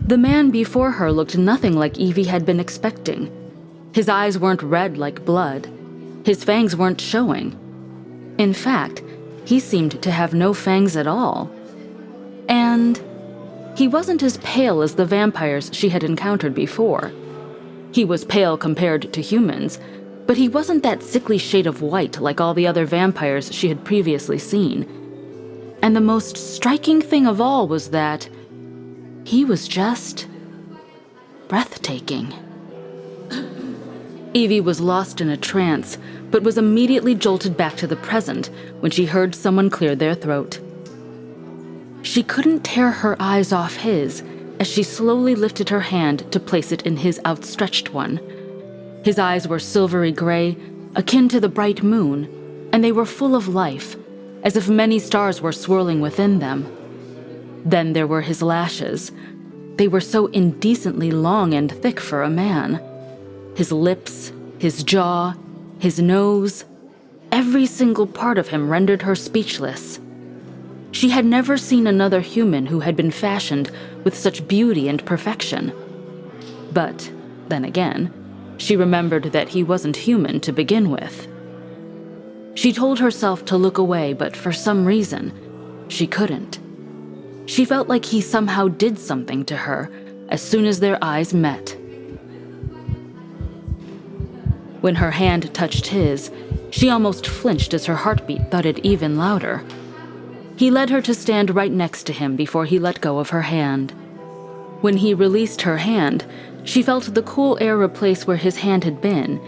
The man before her looked nothing like Evie had been expecting. His eyes weren't red like blood. His fangs weren't showing. In fact, he seemed to have no fangs at all. And he wasn't as pale as the vampires she had encountered before. He was pale compared to humans, but he wasn't that sickly shade of white like all the other vampires she had previously seen. And the most striking thing of all was that he was just breathtaking. Evie was lost in a trance, but was immediately jolted back to the present when she heard someone clear their throat. She couldn't tear her eyes off his as she slowly lifted her hand to place it in his outstretched one. His eyes were silvery gray, akin to the bright moon, and they were full of life, as if many stars were swirling within them. Then there were his lashes. They were so indecently long and thick for a man. His lips, his jaw, his nose, every single part of him rendered her speechless. She had never seen another human who had been fashioned with such beauty and perfection. But, then again, she remembered that he wasn't human to begin with. She told herself to look away, but for some reason, she couldn't. She felt like he somehow did something to her as soon as their eyes met. When her hand touched his, she almost flinched as her heartbeat thudded even louder. He led her to stand right next to him before he let go of her hand. When he released her hand, she felt the cool air replace where his hand had been,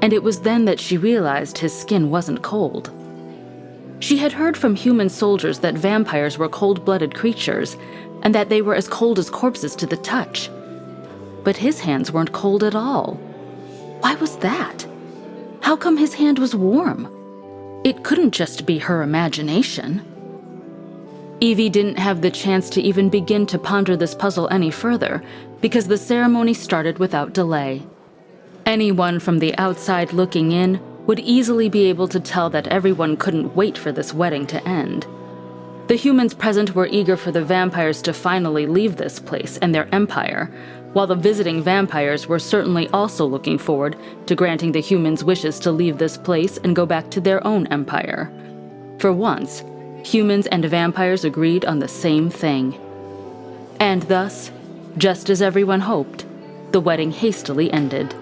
and it was then that she realized his skin wasn't cold. She had heard from human soldiers that vampires were cold-blooded creatures, and that they were as cold as corpses to the touch. But his hands weren't cold at all. Why was that? How come his hand was warm? It couldn't just be her imagination. Evie didn't have the chance to even begin to ponder this puzzle any further, because the ceremony started without delay. Anyone from the outside looking in would easily be able to tell that everyone couldn't wait for this wedding to end. The humans present were eager for the vampires to finally leave this place and their empire, while the visiting vampires were certainly also looking forward to granting the humans' wishes to leave this place and go back to their own empire. For once, humans and vampires agreed on the same thing. And thus, just as everyone hoped, the wedding hastily ended.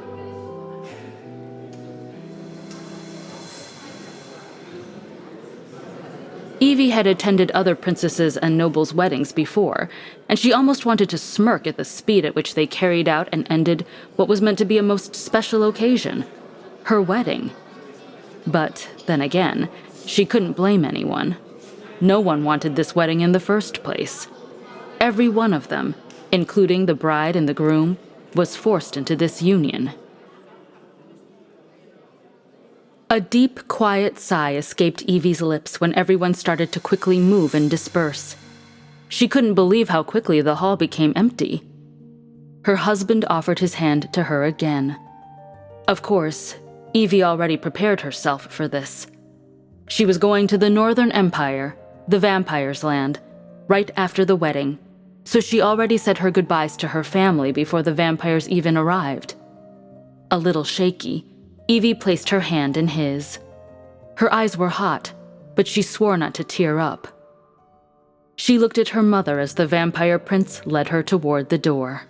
Evie had attended other princesses' and nobles' weddings before, and she almost wanted to smirk at the speed at which they carried out and ended what was meant to be a most special occasion, her wedding. But, then again, she couldn't blame anyone. No one wanted this wedding in the first place. Every one of them, including the bride and the groom, was forced into this union. A deep, quiet sigh escaped Evie's lips when everyone started to quickly move and disperse. She couldn't believe how quickly the hall became empty. Her husband offered his hand to her again. Of course, Evie already prepared herself for this. She was going to the Northern Empire, the Vampire's Land, right after the wedding, so she already said her goodbyes to her family before the vampires even arrived. A little shaky, Evie placed her hand in his. Her eyes were hot, but she swore not to tear up. She looked at her mother as the vampire prince led her toward the door.